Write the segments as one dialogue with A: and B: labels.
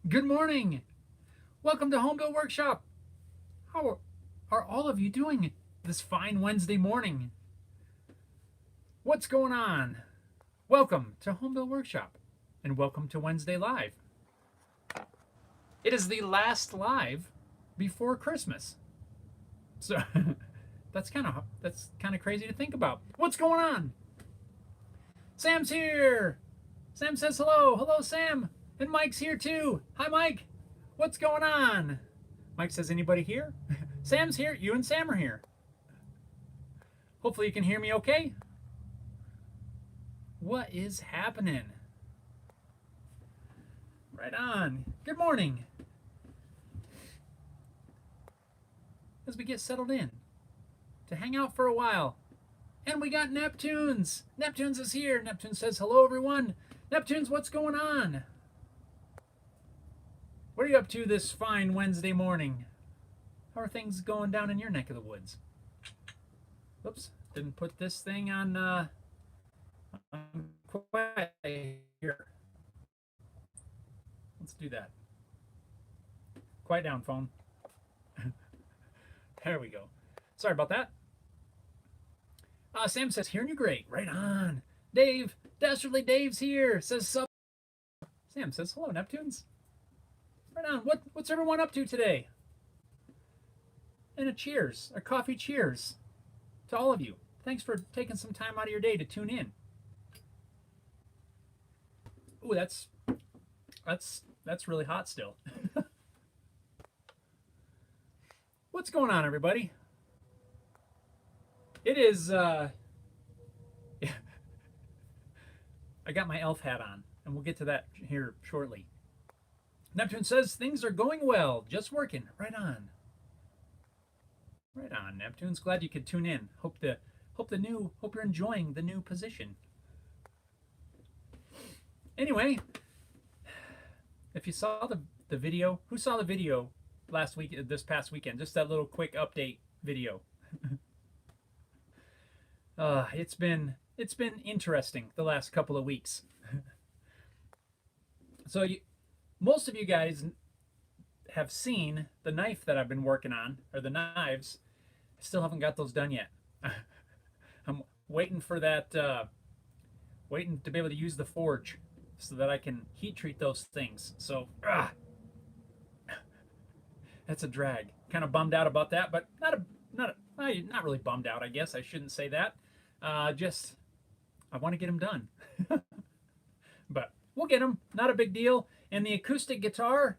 A: Good morning. Welcome to Homeville Workshop. How are all of you doing this fine Wednesday morning? What's going on? Welcome to Homeville Workshop and welcome to Wednesday Live. It is the last live before Christmas. So that's kind of crazy to think about. What's going on? Sam's here. Sam says hello. Hello, Sam. And Mike's here too. Hi, Mike. What's going on? Mike says, anybody here? Sam's here. You and Sam are here. Hopefully you can hear me okay. What is happening? Right on. Good morning. As we get settled in to hang out for a while. And we got Neptunes. Neptunes is here. Neptune says, hello, everyone. Neptunes, what's going on? What are you up to this fine Wednesday morning? How are things going down in your neck of the woods? Oops, didn't put this thing on quiet here. Let's do that. Quiet down, phone. There we go. Sorry about that. Sam says, hearing you great. Right on. Dave, Dastardly Dave's here. Says, sup. Sam says, hello, Neptunes. Right on. What's everyone up to today? And a cheers, a coffee cheers to all of you. Thanks for taking some time out of your day to tune in. Ooh, that's really hot still. What's going on, everybody? It is I got my elf hat on, and we'll get to that here shortly. Neptune says things are going well, just working. Right on. Right on, Neptune's glad you could tune in. Hope you're enjoying the new position. Anyway, if you saw the video, who saw the video last week, this past weekend? Just that little quick update video. It's been interesting the last couple of weeks. So most of you guys have seen the knife that I've been working on, or the knives. I still haven't got those done yet. I'm waiting for that, waiting to be able to use the forge so that I can heat treat those things. So, that's a drag. Kind of bummed out about that, but not really bummed out, I guess. I shouldn't say that. Just, I want to get them done. But we'll get them. Not a big deal. And the acoustic guitar,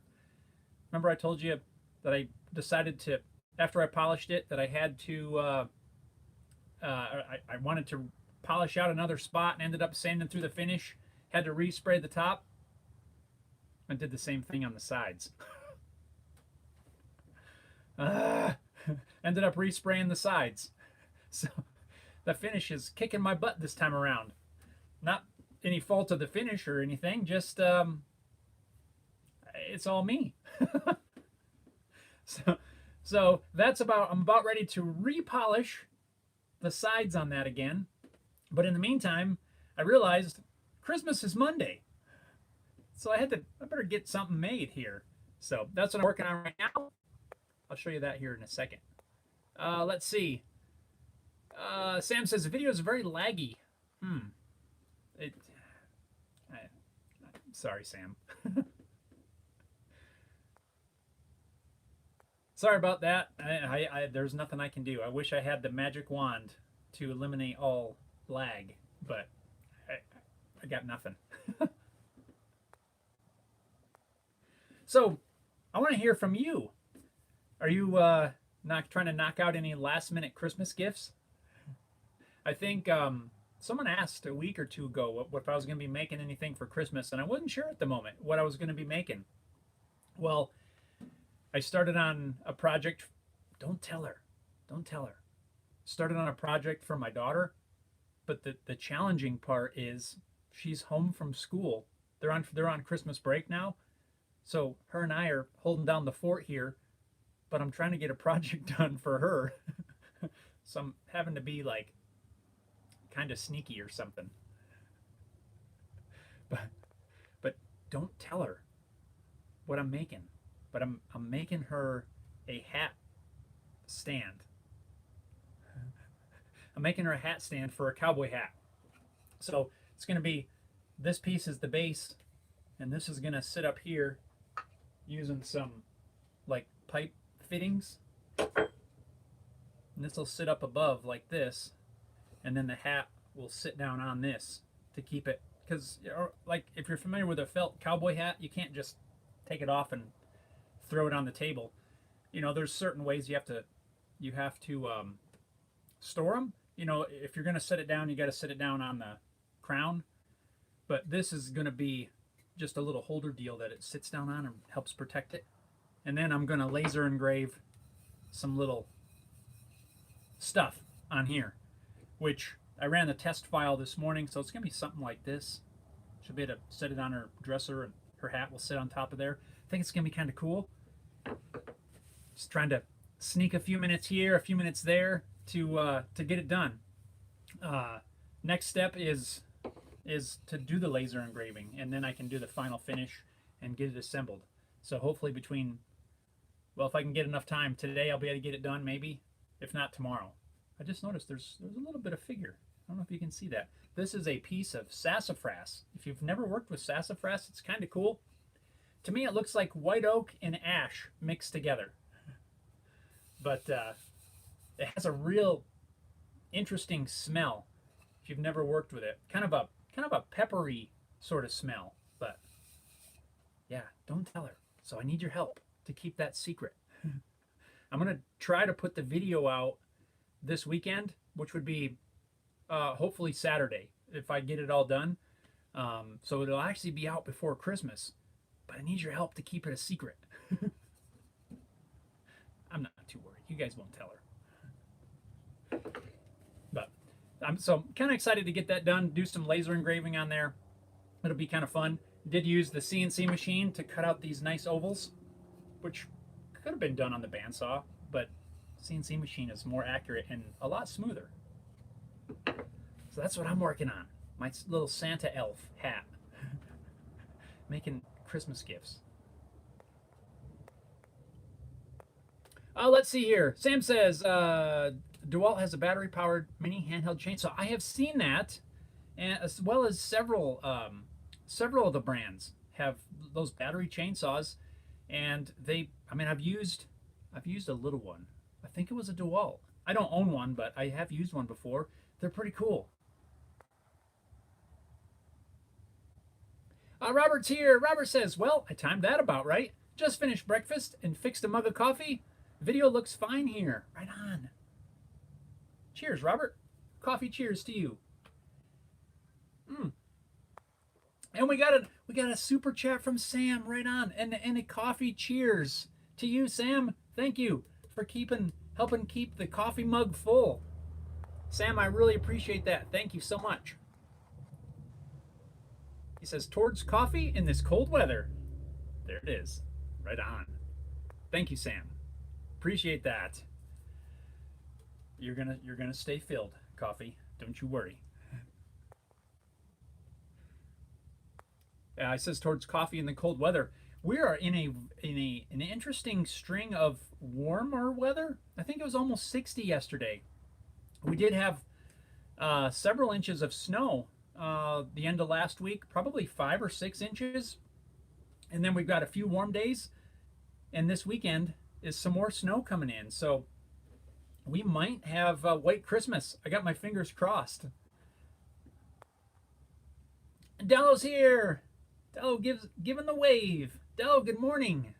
A: remember I told you that I decided to, after I polished it, that I had to, I wanted to polish out another spot and ended up sanding through the finish. Had to respray the top and did the same thing on the sides. Ended up respraying the sides. So the finish is kicking my butt this time around. Not any fault of the finish or anything, just it's all me. So that's I'm about ready to repolish the sides on that again. But in the meantime, I realized Christmas is Monday. So I better get something made here. So that's what I'm working on right now. I'll show you that here in a second. Let's see. Sam says the video is very laggy. Sorry, Sam. Sorry about that. There's nothing I can do. I wish I had the magic wand to eliminate all lag, but I got nothing. So I want to hear from you. Are you not trying to knock out any last minute Christmas gifts? I think someone asked a week or two ago what if I was going to be making anything for Christmas, and I wasn't sure at the moment what I was going to be making. Well, I started on a project. Don't tell her. Don't tell her. Started on a project for my daughter, but the challenging part is she's home from school. They're on Christmas break now, so her and I are holding down the fort here. But I'm trying to get a project done for her, so I'm having to be like kind of sneaky or something. But don't tell her what I'm making, but I'm making her a hat stand. I'm making her a hat stand for a cowboy hat. So it's going to be, this piece is the base, and this is going to sit up here using some like pipe fittings. And this will sit up above like this, and then the hat will sit down on this to keep it. Because, like, if you're familiar with a felt cowboy hat, you can't just take it off and throw it on the table. You know, there's certain ways you have to store them. You know, if you're going to set it down, you got to set it down on the crown. But this is going to be just a little holder deal that it sits down on and helps protect it. And then I'm going to laser engrave some little stuff on here, which I ran the test file this morning, so it's going to be something like this. She'll be able to set it on her dresser, and her hat will sit on top of there. I think it's going to be kind of cool. Just trying to sneak a few minutes here, a few minutes there to get it done. Next step is to do the laser engraving, and then I can do the final finish and get it assembled. So hopefully between, well, if I can get enough time today, I'll be able to get it done maybe. If not, tomorrow. I just noticed there's a little bit of figure. I don't know if you can see that. This is a piece of sassafras. If you've never worked with sassafras, it's kind of cool. To me, it looks like white oak and ash mixed together. But it has a real interesting smell if you've never worked with it. Kind of a peppery sort of smell. But yeah, don't tell her. So I need your help to keep that secret. I'm going to try to put the video out this weekend, which would be hopefully Saturday if I get it all done. So it'll actually be out before Christmas. But I need your help to keep it a secret. I'm not too worried. You guys won't tell her. But I'm kind of excited to get that done, do some laser engraving on there. It'll be kind of fun. Did use the CNC machine to cut out these nice ovals, which could have been done on the bandsaw, but CNC machine is more accurate and a lot smoother. So that's what I'm working on. My little Santa elf hat. Making Christmas gifts. Let's see here. Sam says, DeWalt has a battery-powered mini handheld chainsaw. I have seen that, and as well as several of the brands have those battery chainsaws. And I've used a little one. I think it was a DeWalt. I don't own one, but I have used one before. They're pretty cool. Robert's here. Robert says, well, I timed that about right. Just finished breakfast and fixed a mug of coffee. Video looks fine here. Right on. Cheers, Robert. Coffee cheers to you. And we got a super chat from Sam. Right on. And a coffee cheers to you, Sam. Thank you for helping keep the coffee mug full. Sam, I really appreciate that. Thank you so much. He says, towards coffee in this cold weather. There it is. Right on. Thank you, Sam. Appreciate that. You're gonna stay filled, coffee. Don't you worry. It says towards coffee in the cold weather. We are in an interesting string of warmer weather. I think it was almost 60 yesterday. We did have several inches of snow the end of last week, probably 5 or 6 inches. And then we've got a few warm days. And this weekend is some more snow coming in. So we might have a white Christmas. I got my fingers crossed. Dello's here. Dello giving the wave. Dello, good morning.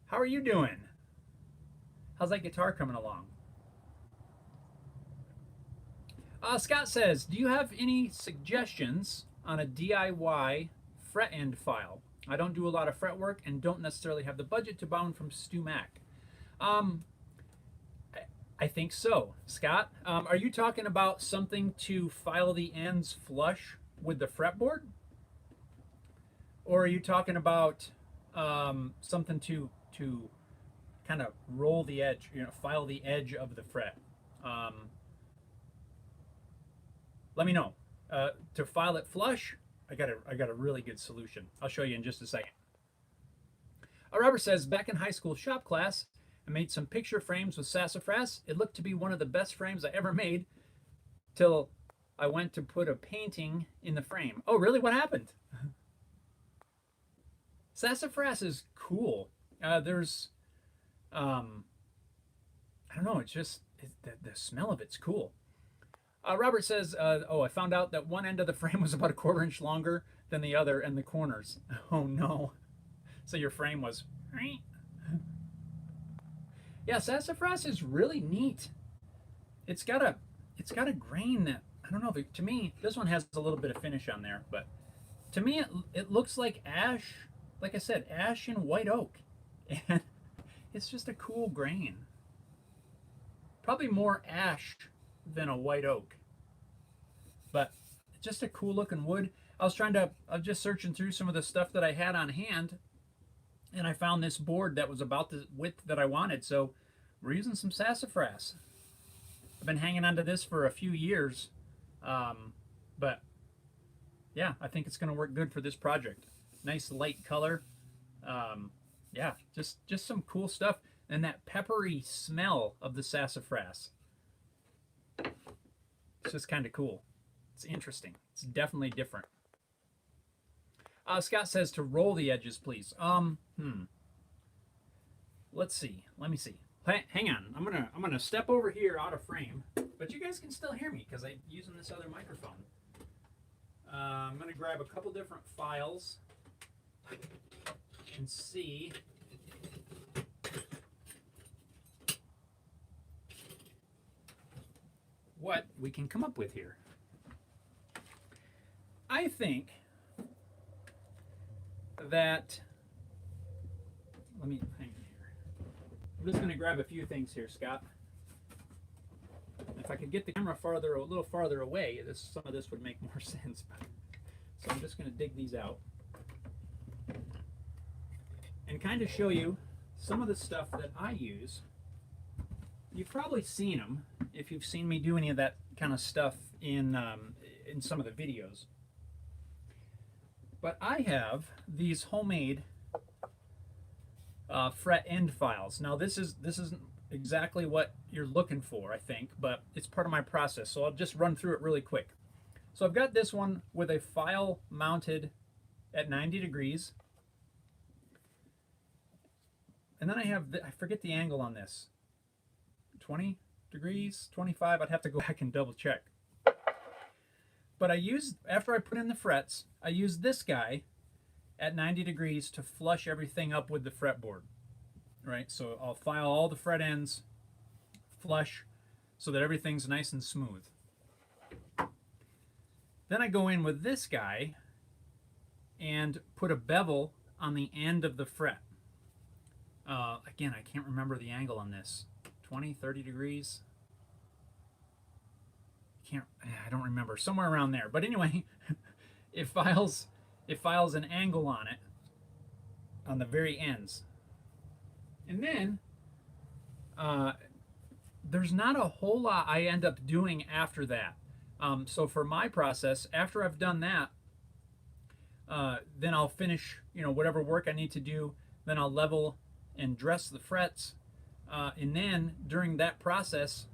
A: How are you doing? How's that guitar coming along? Scott says, do you have any suggestions on a DIY fret end file? I don't do a lot of fret work and don't necessarily have the budget to buy one from Stu Mac. I think so, Scott. Are you talking about something to file the ends flush with the fretboard? Or are you talking about something to kind of roll the edge, file the edge of the fret? Let me know. To file it flush, I got a really good solution. I'll show you in just a second. Robert says, back in high school shop class, I made some picture frames with sassafras. It looked to be one of the best frames I ever made till I went to put a painting in the frame. Oh, really? What happened? Sassafras is cool. There's, I don't know, it's just, the smell of it's cool. Robert says, oh, I found out that one end of the frame was about a 1/4 inch longer than the other and the corners. Oh, no. So your frame was... Yeah, sassafras is really neat. It's got a grain that, I don't know, to me, this one has a little bit of finish on there, but to me it looks like ash, like I said, ash and white oak. And it's just a cool grain. Probably more ash than a white oak. But just a cool looking wood. I was just searching through some of the stuff that I had on hand, and I found this board that was about the width that I wanted, so we're using some sassafras. I've been hanging on to this for a few years, but yeah, I think it's going to work good for this project. Nice light color. Yeah, just some cool stuff, and that peppery smell of the sassafras. It's just kind of cool. It's interesting. It's definitely different. Scott says to roll the edges, please. Let's see. Let me see. Hang on. I'm gonna step over here out of frame, but you guys can still hear me because I'm using this other microphone. I'm gonna grab a couple different files and see what we can come up with here. I think that, let me hang on here. I'm just going to grab a few things here, Scott. If I could get the camera a little farther away, some of this would make more sense. So I'm just going to dig these out and kind of show you some of the stuff that I use. You've probably seen them if you've seen me do any of that kind of stuff in some of the videos. But I have these homemade fret end files. Now this isn't exactly what you're looking for, I think, but it's part of my process, so I'll just run through it really quick. So I've got this one with a file mounted at 90 degrees. And then I have, I forget the angle on this. 20 degrees, 25, I'd have to go back and double check. But after I put in the frets, I use this guy at 90 degrees to flush everything up with the fretboard. Right, so I'll file all the fret ends flush so that everything's nice and smooth. Then I go in with this guy and put a bevel on the end of the fret. Again, I can't remember the angle on this. 20, 30 degrees? I don't remember. Somewhere around there. But anyway, it files an angle on it on the very ends. And then there's not a whole lot I end up doing after that. So for my process, after I've done that, then I'll finish, whatever work I need to do. Then I'll level and dress the frets. And then during that process,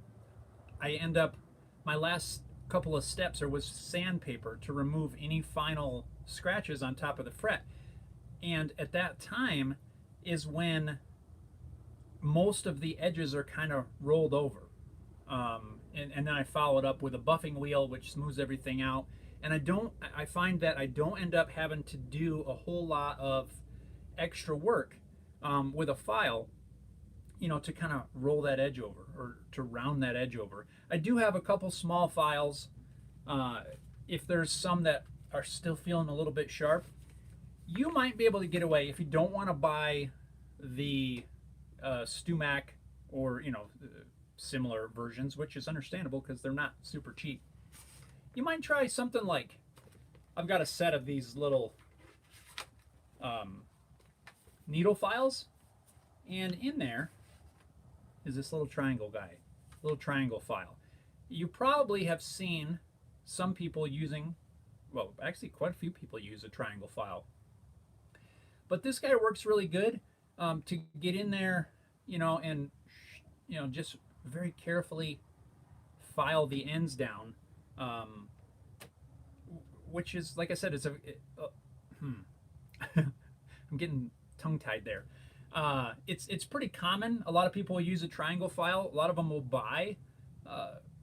A: I end up, my last couple of steps was sandpaper to remove any final scratches on top of the fret. And at that time is when most of the edges are kind of rolled over. And then I follow it up with a buffing wheel, which smooths everything out. And I find that I don't end up having to do a whole lot of extra work with a file, to kind of roll that edge over or to round that edge over. I do have a couple small files. If there's some that are still feeling a little bit sharp, you might be able to get away if you don't want to buy the Stumac or similar versions, which is understandable because they're not super cheap. You might try something like, I've got a set of these little needle files, and in there is this little triangle file. You probably have seen some people using, well, actually quite a few people use a triangle file. But this guy works really good. to get in there, and just very carefully file the ends down, um, which is, like I said, it's a. I'm getting tongue tied there. It's pretty common. A lot of people use a triangle file. A lot of them will buy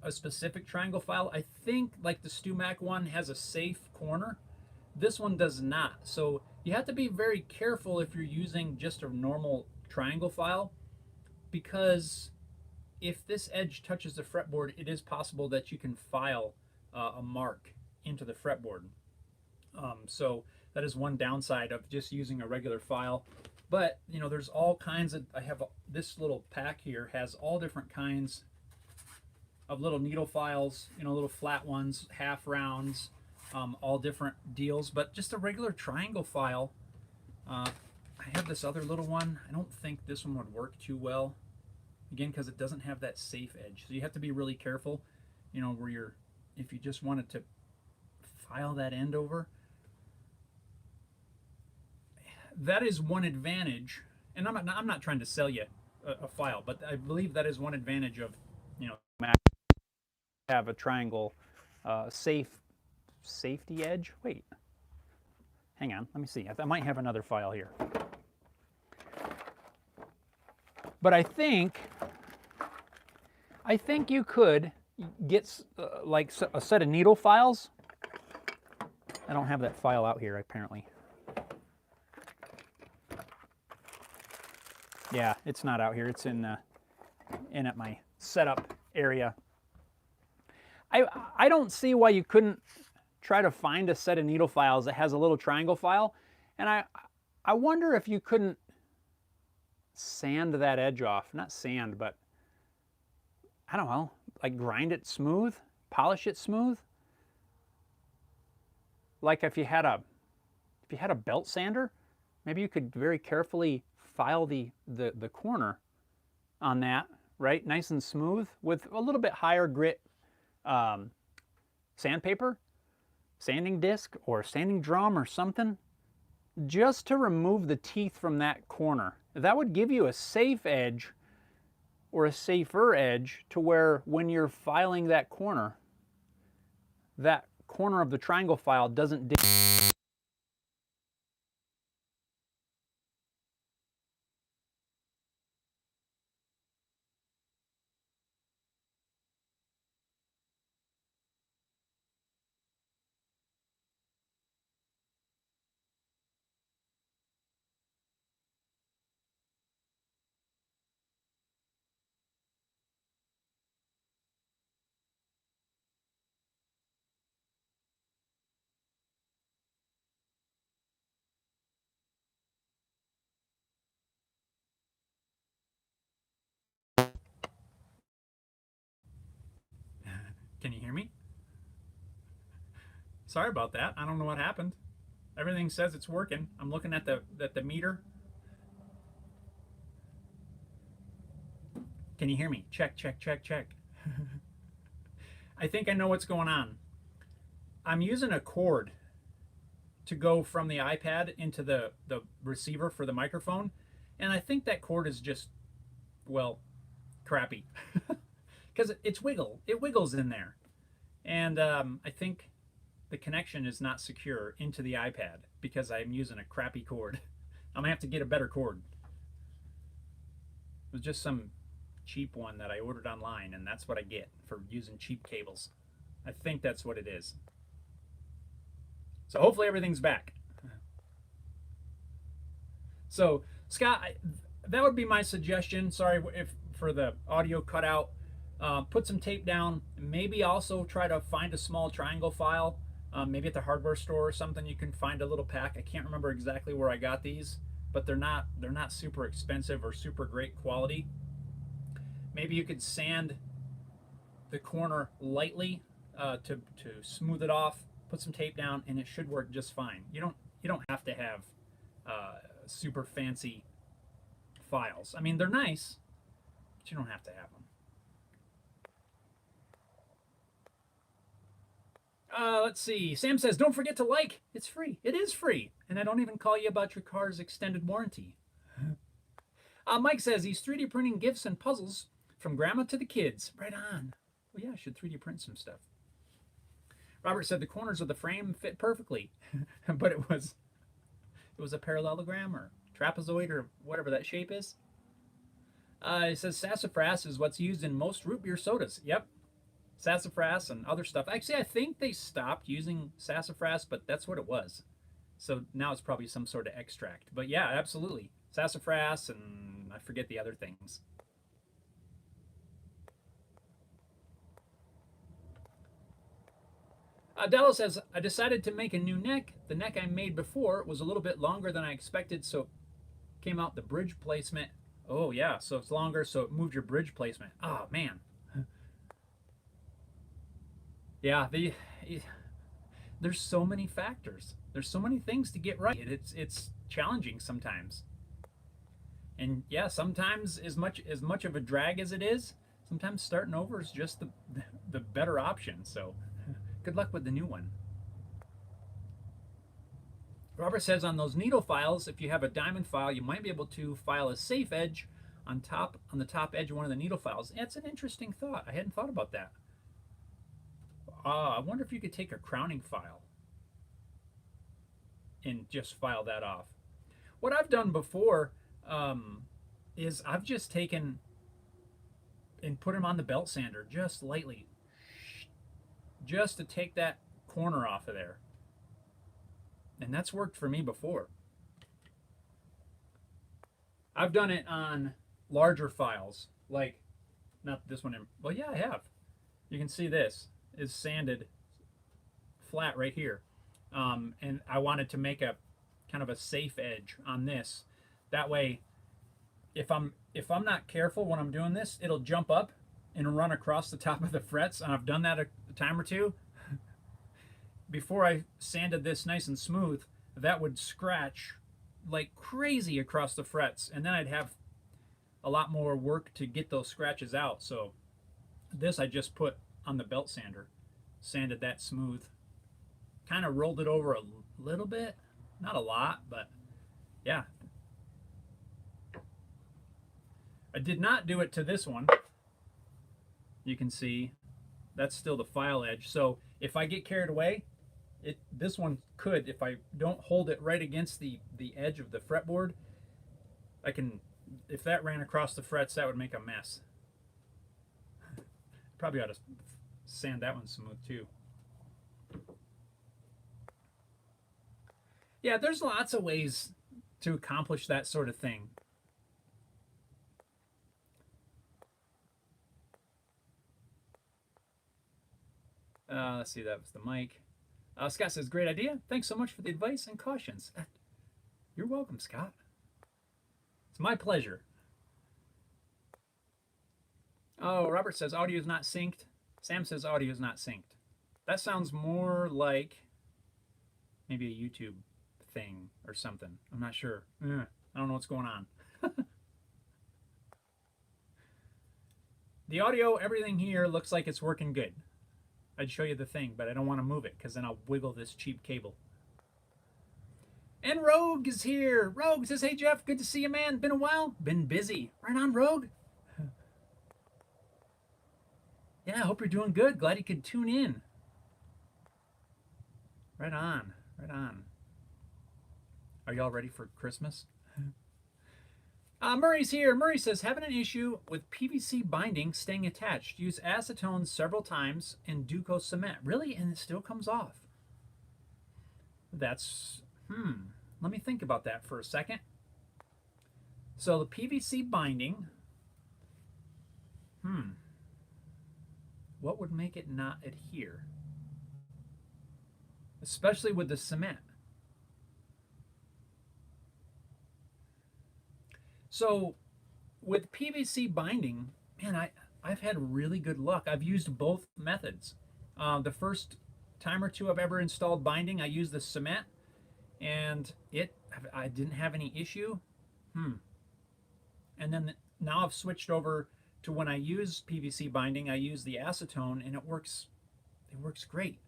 A: a specific triangle file. I think like the StewMac one has a safe corner. This one does not. So you have to be very careful if you're using just a normal triangle file, because if this edge touches the fretboard, it is possible that you can file a mark into the fretboard. So that is one downside of just using a regular file. But there's all kinds of. I have this little pack here has all different kinds of little needle files. Little flat ones, half rounds, all different deals. But just a regular triangle file. I have this other little one. I don't think this one would work too well. Again, because it doesn't have that safe edge. So you have to be really careful. Where if you just wanted to file that end over. That is one advantage, and I'm not trying to sell you a file, but I believe that is one advantage of Mac have a triangle safety edge. Wait, hang on, let me see. I might have another file here, but I think you could get like a set of needle files. I don't have that file out here apparently. Yeah, it's not out here. It's in at my setup area. I don't see why you couldn't try to find a set of needle files that has a little triangle file, and I wonder if you couldn't sand that edge off. Not sand, but I don't know, like grind it smooth, polish it smooth. Like if you had a belt sander, maybe you could very carefully file the corner on that, right? Nice and smooth with a little bit higher grit sandpaper, sanding disc, or sanding drum or something, just to remove the teeth from that corner. That would give you a safe edge or a safer edge to where when you're filing that corner of the triangle file doesn't dig. Can you hear me? Sorry about that. I don't know what happened. Everything says it's working. I'm looking at the meter. Can you hear me? Check, check, check, check. I think I know what's going on. I'm using a cord to go from the iPad into the receiver for the microphone, and I think that cord is just, well, crappy. Because it wiggles in there. And I think the connection is not secure into the iPad because I'm using a crappy cord. I'm gonna have to get a better cord. It was just some cheap one that I ordered online, and that's what I get for using cheap cables. I think that's what it is. So hopefully everything's back. So Scott, that would be my suggestion. Sorry if for the audio cutout. Put some tape down. Maybe also try to find a small triangle file. Maybe at the hardware store or something you can find a little pack. I can't remember exactly where I got these, but they're not super expensive or super great quality. Maybe you could sand the corner lightly to smooth it off. Put some tape down, and it should work just fine. You don't have to have super fancy files. I mean, they're nice, but you don't have to have them. Let's see. Sam says, don't forget to like. It's free. It is free. And I don't even call you about your car's extended warranty. Mike says he's 3D printing gifts and puzzles from grandma to the kids. Right on. Well, yeah, I should 3D print some stuff. Robert said the corners of the frame fit perfectly, but it was a parallelogram or trapezoid or whatever that shape is. It says sassafras is what's used in most root beer sodas. Yep, sassafras and other stuff. Actually, I think they stopped using sassafras, but that's what it was. So now it's probably some sort of extract. But yeah, absolutely. Sassafras and I forget the other things. Dallas says, I decided to make a new neck. The neck I made before was a little bit longer than I expected, so came out the bridge placement. Oh, yeah, so it's longer, so it moved your bridge placement. Oh, man. Yeah, there's so many factors. There's so many things to get right. It's challenging sometimes. And yeah, sometimes as much of a drag as it is, sometimes starting over is just the better option. So good luck with the new one. Robert says on those needle files, if you have a diamond file, you might be able to file a safe edge on the top edge of one of the needle files. That's an interesting thought. I hadn't thought about that. I wonder if you could take a crowning file and just file that off. What I've done before is I've just taken and put them on the belt sander just lightly, just to take that corner off of there. And that's worked for me before. I've done it on larger files, like not this one. Well, yeah, I have. You can see this is sanded flat right here. And I wanted to make a kind of a safe edge on this. That way, if I'm not careful when I'm doing this, it'll jump up and run across the top of the frets. And I've done that a time or two. Before I sanded this nice and smooth, that would scratch like crazy across the frets, and then I'd have a lot more work to get those scratches out. So this I just put on the belt sander, sanded that smooth, kind of rolled it over a little bit, not a lot, but yeah. I did not do it to this one. You can see that's still the file edge. So if I get carried away, this one could, if I don't hold it right against the edge of the fretboard, I can, if that ran across the frets, that would make a mess. Probably ought to sand that one smooth too. Yeah, there's lots of ways to accomplish that sort of thing. Let's see, that was the mic. Scott says, great idea. Thanks so much for the advice and cautions. You're welcome, Scott. It's my pleasure. Oh, Robert says audio is not synced. Sam says audio is not synced. That sounds more like maybe a YouTube thing or something. I'm not sure. I don't know what's going on. The audio, everything here looks like it's working good. I'd show you the thing, but I don't want to move it because then I'll wiggle this cheap cable. And Rogue is here. Rogue says, hey, Jeff, good to see you, man. Been a while. Been busy. Right on, Rogue. Yeah, I hope you're doing good. Glad you could tune in. Right on. Right on. Are y'all ready for Christmas? Murray's here. Murray says, having an issue with PVC binding staying attached. Use acetone several times and Duco cement. Really? And it still comes off. That's, let me think about that for a second. So the PVC binding, what would make it not adhere? Especially with the cement. So with PVC binding, man, I've had really good luck. I've used both methods. The first time or two I've ever installed binding, I used the cement, and I didn't have any issue. And then now I've switched over to when I use PVC binding, I use the acetone, and it works great.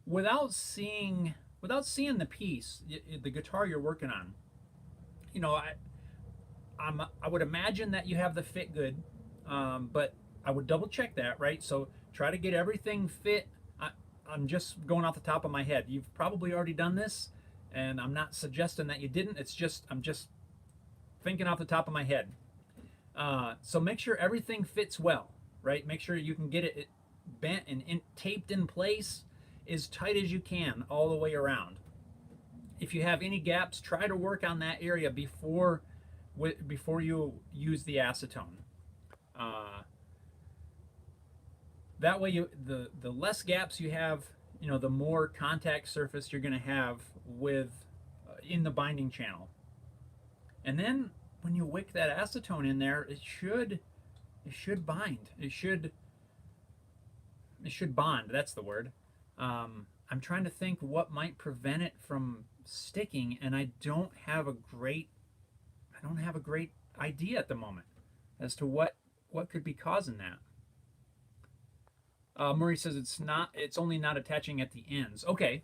A: Without seeing without seeing the piece, the guitar you're working on, you know, I would imagine that you have the fit good, but I would double check that, right? So try to get everything fit. I'm just going off the top of my head. You've probably already done this, and I'm not suggesting that you didn't. It's just I'm just thinking off the top of my head. So make sure everything fits well, right? Make sure you can get it bent and taped in place as tight as you can all the way around. If you have any gaps, try to work on that area before you use the acetone. Uh, that way, the less gaps you have, you know, the more contact surface you're going to have with in the binding channel. And then when you wick that acetone in there, it should bind. It should bond. That's the word. I'm trying to think what might prevent it from sticking, and I don't have a great idea at the moment as to what could be causing that. Murray says it's only not attaching at the ends. Okay.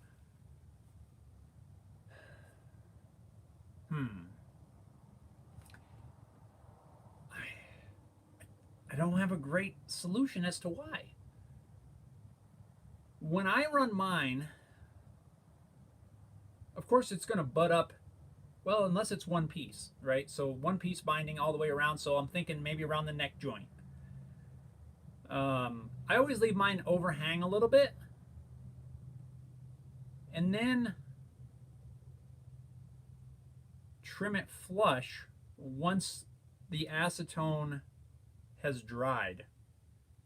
A: I don't have a great solution as to why. When I run mine, of course it's going to butt up, well, unless it's one piece, right? So one piece binding all the way around, so I'm thinking maybe around the neck joint. I always leave mine overhang a little bit, and then trim it flush once the acetone has dried.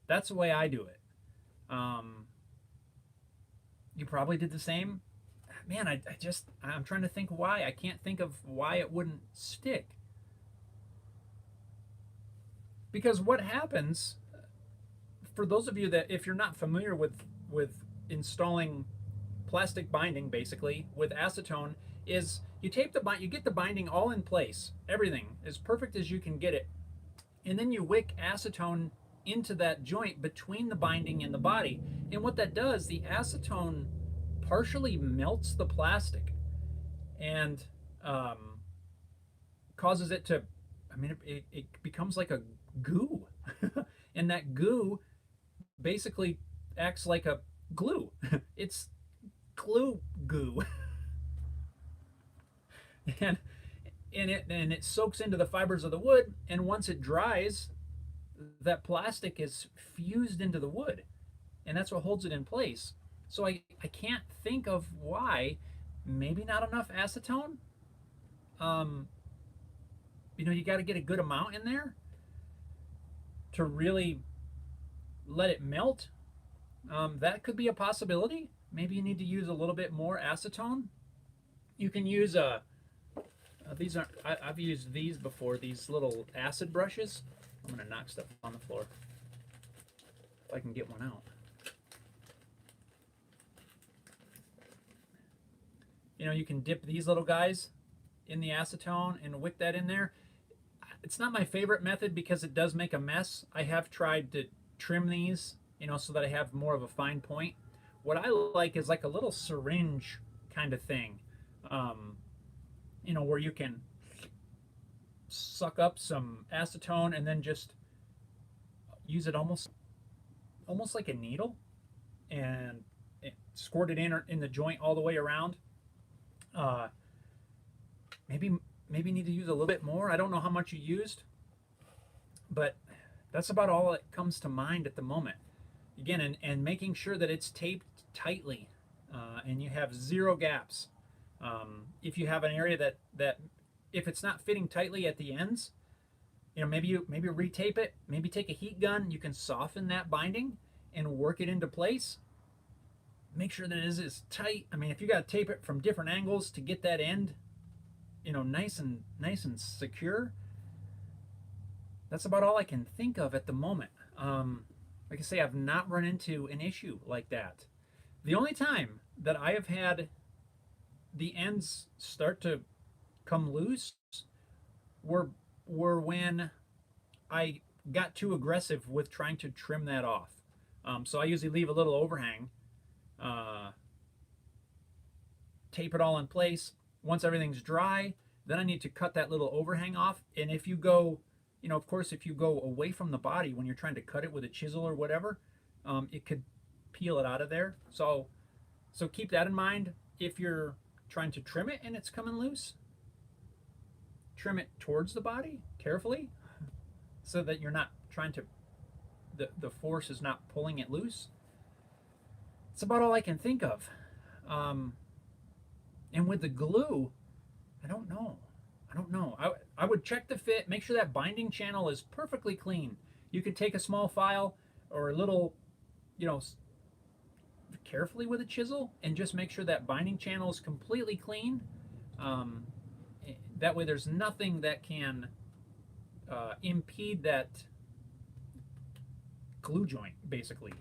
A: That's the way I do it. You probably did the same. Man, I'm trying to think why. I can't think of why it wouldn't stick. Because what happens, for those of you that, if you're not familiar with installing plastic binding, basically with acetone, is you tape you get the binding all in place, everything as perfect as you can get it, and then you wick acetone into that joint between the binding and the body. And what that does, the acetone partially melts the plastic and causes it to, I mean, it becomes like a goo. And that goo basically acts like a glue. It's glue goo. and it soaks into the fibers of the wood, and once it dries, that plastic is fused into the wood, and that's what holds it in place. So I can't think of why. Maybe not enough acetone. You know, you got to get a good amount in there to really let it melt. That could be a possibility. Maybe you need to use a little bit more acetone. You can use these aren't. I've used these before. These little acid brushes. I'm gonna knock stuff on the floor if I can get one out. You know, you can dip these little guys in the acetone and wick that in there. It's not my favorite method because it does make a mess. I have tried to trim these, you know, so that I have more of a fine point. What I like is like a little syringe kind of thing, you know, where you can suck up some acetone and then just use it almost like a needle and squirt it in the joint all the way around. Maybe need to use a little bit more. I don't know how much you used, but that's about all that comes to mind at the moment. Again, and making sure that it's taped tightly, and you have zero gaps. If you have an area that if it's not fitting tightly at the ends, you know, maybe retape it. Maybe take a heat gun. You can soften that binding and work it into place. Make sure that it is as tight. I mean, if you got to tape it from different angles to get that end, you know, nice and secure. That's about all I can think of at the moment. Like I say, I've not run into an issue like that. The only time that I have had the ends start to come loose were when I got too aggressive with trying to trim that off. So I usually leave a little overhang. tape it all in place. Once everything's dry, then I need to cut that little overhang off. And if you go, of course, if you go away from the body when you're trying to cut it with a chisel or whatever, it could peel it out of there. So keep that in mind. If you're trying to trim it and it's coming loose, trim it towards the body carefully so that you're not trying to, the force is not pulling it loose. It's about all I can think of. And with the glue, I don't know. I would check the fit, make sure that binding channel is perfectly clean. You could take a small file or a little, carefully with a chisel and just make sure that binding channel is completely clean. That way there's nothing that can impede that glue joint, basically.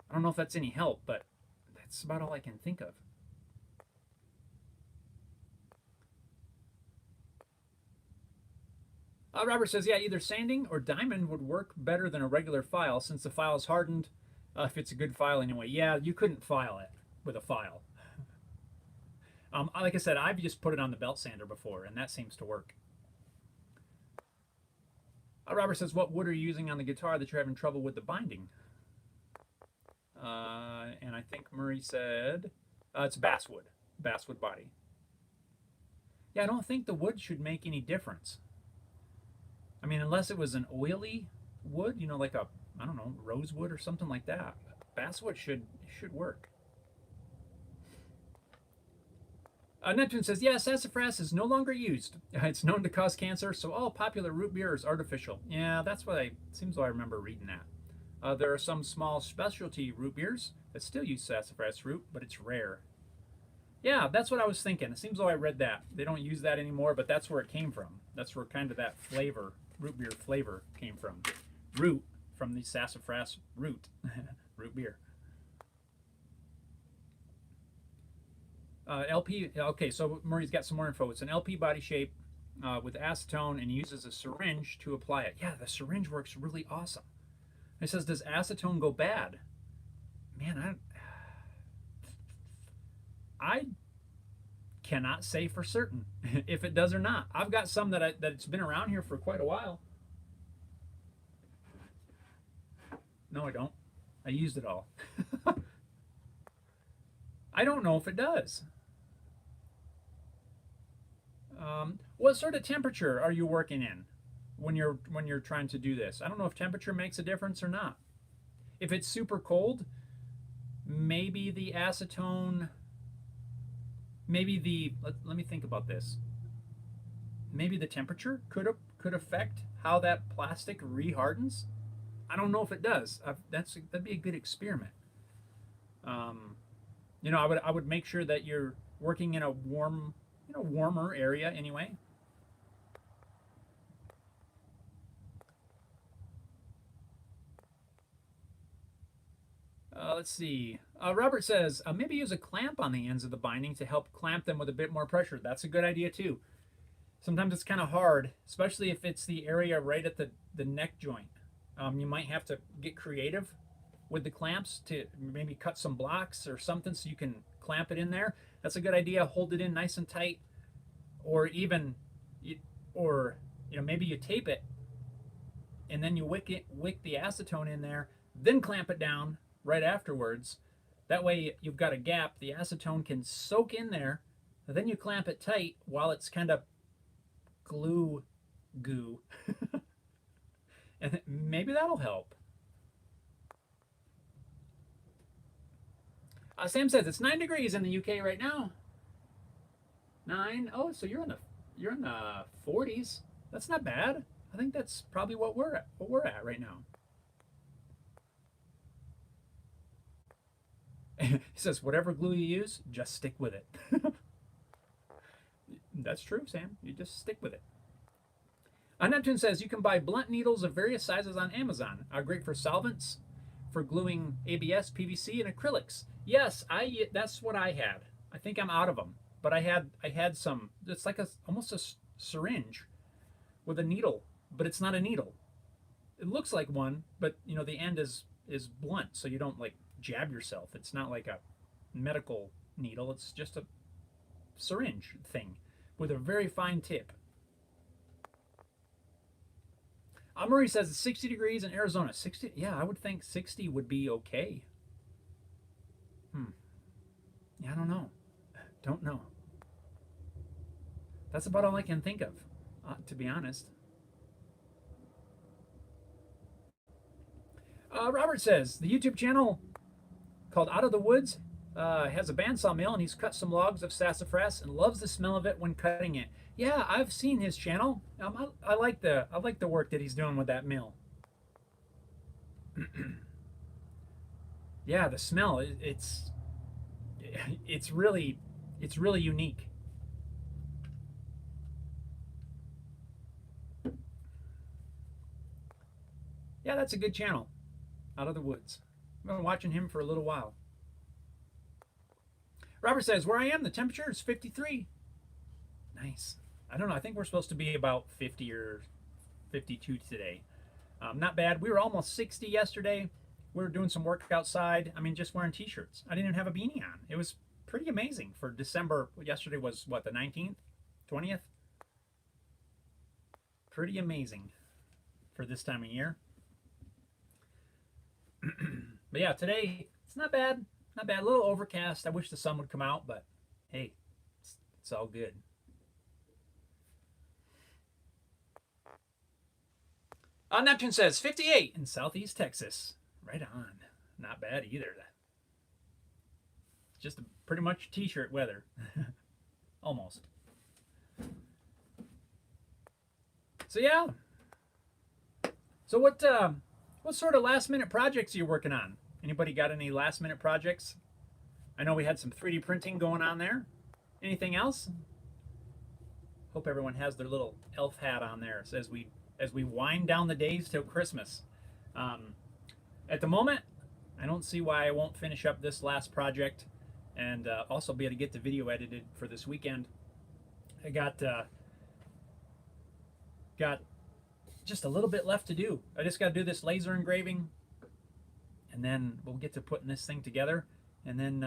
A: I don't know if that's any help, but that's about all I can think of. Robert says, yeah, either sanding or diamond would work better than a regular file since the file is hardened. If it's a good file anyway. Yeah, you couldn't file it with a file. Like I said, I've just put it on the belt sander before, and that seems to work. Robert says, what wood are you using on the guitar that you're having trouble with the binding? And I think Murray said it's basswood body. Yeah, I don't think the wood should make any difference. I mean, unless it was an oily wood, like a, I don't know, rosewood or something like that. Basswood should work. Neptune says, yeah, sassafras is no longer used. It's known to cause cancer, so all popular root beer is artificial. Yeah, that's what seems like I remember reading that. There are some small specialty root beers that still use sassafras root, but it's rare. Yeah, that's what I was thinking. It seems like I read that. They don't use that anymore, but that's where it came from. That's where kind of that flavor, root beer flavor, came from. Root from the sassafras root, root beer. LP, okay, so Murray's got some more info. It's an LP body shape with acetone and uses a syringe to apply it. Yeah, the syringe works really awesome. It says, does acetone go bad? Man, I cannot say for certain if it does or not. I've got some that's been around here for quite a while. No, I don't. I used it all. I don't know if it does. What sort of temperature are you working in when you're trying to do this? I don't know if temperature makes a difference or not. If it's super cold, maybe the acetone, let me think about this. Maybe the temperature could affect how that plastic rehardens. I don't know if it does. That'd be a good experiment. I would make sure that you're working in a warmer area anyway. Let's see. Robert says, maybe use a clamp on the ends of the binding to help clamp them with a bit more pressure. That's a good idea too. Sometimes it's kind of hard, especially if it's the area right at the neck joint. You might have to get creative with the clamps to maybe cut some blocks or something so you can clamp it in there. That's a good idea. Hold it in nice and tight, or even, maybe you tape it and then you wick the acetone in there, then clamp it down right afterwards. That way you've got a gap. The acetone can soak in there, and then you clamp it tight while it's kind of goo. And maybe that'll help. Sam says it's 9 degrees in the UK right now. 9. Oh, so you're in the 40s. That's not bad. I think that's probably what we're at right now. He says, whatever glue you use, just stick with it. That's true, Sam. You just stick with it. Neptune says you can buy blunt needles of various sizes on Amazon. Are great for solvents, for gluing ABS, PVC, and acrylics. Yes, that's what I had. I think I'm out of them, but I had some. It's like almost a syringe with a needle, but it's not a needle. It looks like one, but the end is blunt, so you don't like jab yourself. It's not like a medical needle. It's just a syringe thing with a very fine tip. Murray says it's 60 degrees in Arizona. 60? Yeah, I would think 60 would be okay. Yeah, I don't know. Don't know. That's about all I can think of, to be honest. Robert says the YouTube channel called Out of the Woods has a bandsaw mill, and he's cut some logs of sassafras and loves the smell of it when cutting it. Yeah, I've seen his channel. I like the work that he's doing with that mill. Yeah, the smell it's really unique. Yeah, that's a good channel. Out of the Woods. I've been watching him for a little while. Robert says, where I am, the temperature is 53. Nice. I don't know. I think we're supposed to be about 50 or 52 today. Not bad. We were almost 60 yesterday. We were doing some work outside. I mean, just wearing t-shirts. I didn't even have a beanie on. It was pretty amazing for December. Yesterday was, what, the 19th? 20th? Pretty amazing for this time of year. But yeah, today, it's not bad. Not bad. A little overcast. I wish the sun would come out, but hey, it's all good. Neptune says 58 in southeast Texas. Right on. Not bad either. Just pretty much t-shirt weather. Almost. So yeah. So what sort of last minute projects are you working on? Anybody got any last minute projects? I know we had some 3D printing going on there. Anything else? Hope everyone has their little elf hat on there as we wind down the days till Christmas. At the moment, I don't see why I won't finish up this last project and also be able to get the video edited for this weekend. I got just a little bit left to do. I just got to do this laser engraving, and then we'll get to putting this thing together, and then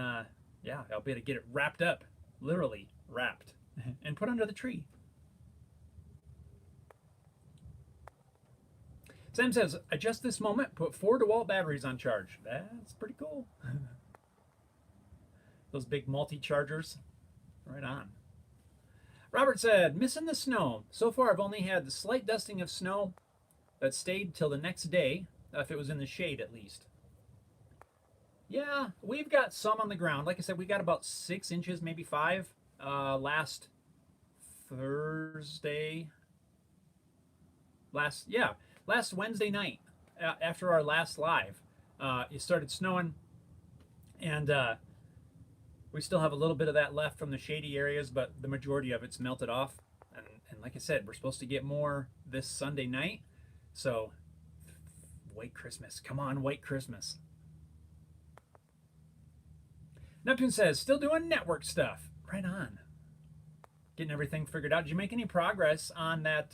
A: yeah, I'll be able to get it wrapped up, literally wrapped, and put under the tree. Sam says, I just this moment put 4 DeWalt batteries on charge. That's pretty cool. Those big multi-chargers. Right on. Robert said, missing the snow. So far I've only had the slight dusting of snow that stayed till the next day, if it was in the shade at least. Yeah, we've got some on the ground. Like I said, we got about 6 inches, maybe 5, last Thursday. Last Wednesday night, after our last live, it started snowing, and we still have a little bit of that left from the shady areas, but the majority of it's melted off. And like I said, we're supposed to get more this Sunday night, so White Christmas. Come on, White Christmas. Neptune says, still doing network stuff. Right on. Getting everything figured out. Did you make any progress on that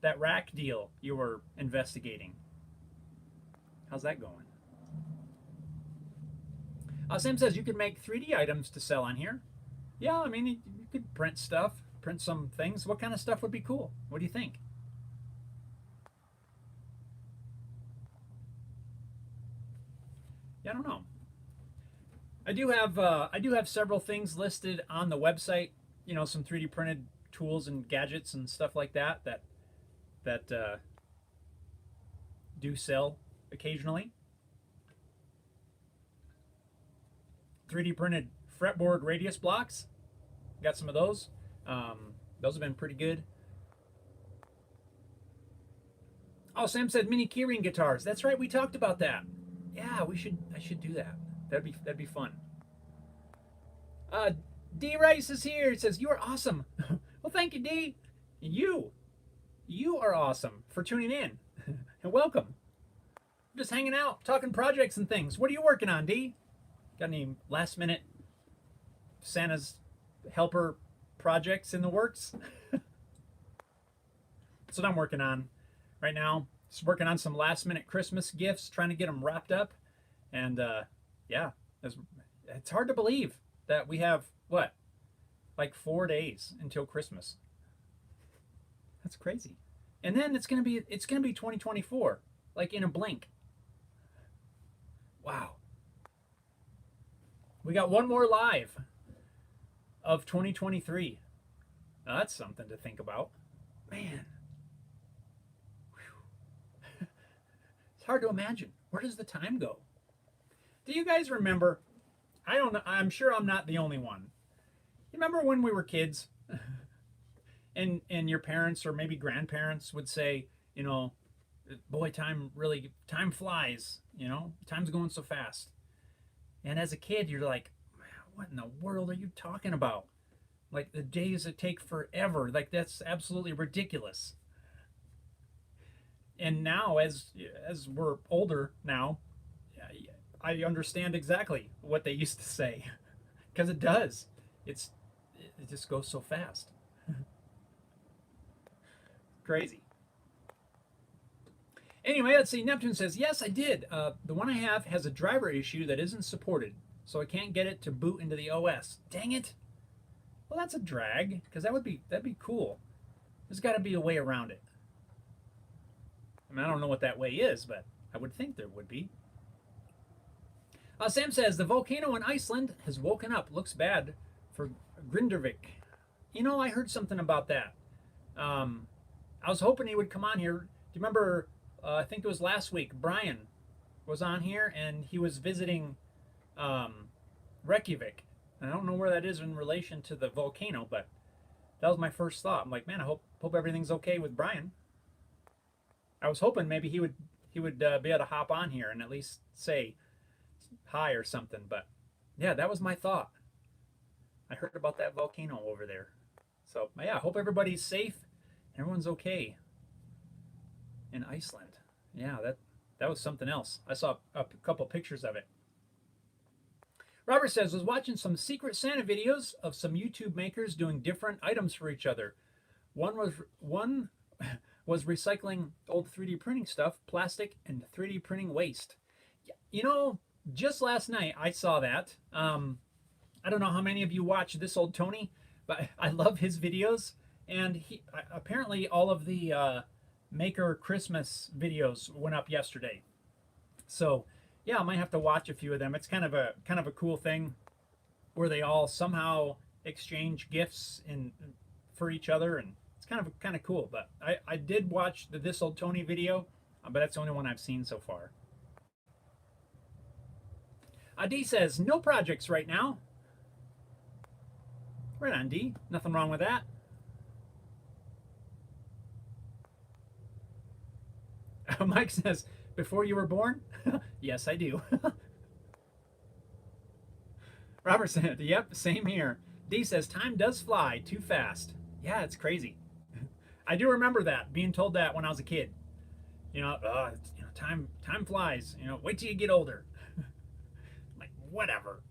A: that rack deal you were investigating? How's that going? Sam says you could make 3D items to sell on here. Yeah, I mean, you could print stuff, print some things. What kind of stuff would be cool? What do you think? Yeah, I don't know. I do have several things listed on the website. You know, some 3D printed tools and gadgets and stuff like that do sell occasionally. 3D printed fretboard radius blocks. Got some of those. Those have been pretty good. Oh, Sam said mini keyring guitars. That's right, we talked about that. Yeah, I should do that. That'd be fun. D Rice is here. It says you are awesome. Well, thank you, D. You are awesome for tuning in. And welcome. I'm just hanging out, talking projects and things. What are you working on, D? Got any last minute Santa's helper projects in the works? That's what I'm working on right now. Just working on some last minute Christmas gifts, trying to get them wrapped up. And yeah, it's hard to believe. that we have what, like 4 days until Christmas. That's crazy. And then it's gonna be 2024, like in a blink. Wow. We got one more live of 2023. Now, that's something to think about. Man, it's hard to imagine. Where does the time go? Do you guys remember? I don't know. I'm sure I'm not the only one. You remember when we were kids and your parents or maybe grandparents would say, boy, time flies, time's going so fast. And as a kid, you're like, what in the world are you talking about? Like the days that take forever. Like that's absolutely ridiculous. And now, as we're older now, I understand exactly what they used to say, because it does. It just goes so fast. Crazy. Anyway, let's see. Neptune says, yes, I did. The one I have has a driver issue that isn't supported, so I can't get it to boot into the OS. Dang it. Well, that's a drag, because that'd be cool. There's got to be a way around it. I mean, I don't know what that way is, but I would think there would be. Sam says, the volcano in Iceland has woken up. Looks bad for Grindavik. I heard something about that. I was hoping he would come on here. Do you remember, I think it was last week, Brian was on here, and he was visiting Reykjavik. And I don't know where that is in relation to the volcano, but that was my first thought. I'm like, man, I hope everything's okay with Brian. I was hoping maybe he would be able to hop on here and at least say hi or something. But yeah, that was my thought. I heard about that volcano over there. So yeah, I hope everybody's safe. Everyone's okay in Iceland. Yeah, that was something else. I saw a couple pictures of it. Robert says, was watching some Secret Santa videos of some YouTube makers doing different items for each other. One was recycling old 3D printing stuff, plastic, and 3D printing waste. Just last night I saw that. I don't know how many of you watch This Old Tony, but I love his videos. And he apparently all of the Maker Christmas videos went up yesterday. So yeah, I might have to watch a few of them. It's kind of a cool thing where they all somehow exchange gifts for each other, and it's kind of cool. But I did watch the This Old Tony video, but that's the only one I've seen so far. D says, no projects right now. Right on, D. Nothing wrong with that. Mike says, before you were born? Yes, I do. Robert said, yep, same here. D says, time does fly too fast. Yeah, it's crazy. I do remember that, being told that when I was a kid. Time flies. Wait till you get older. Like, whatever.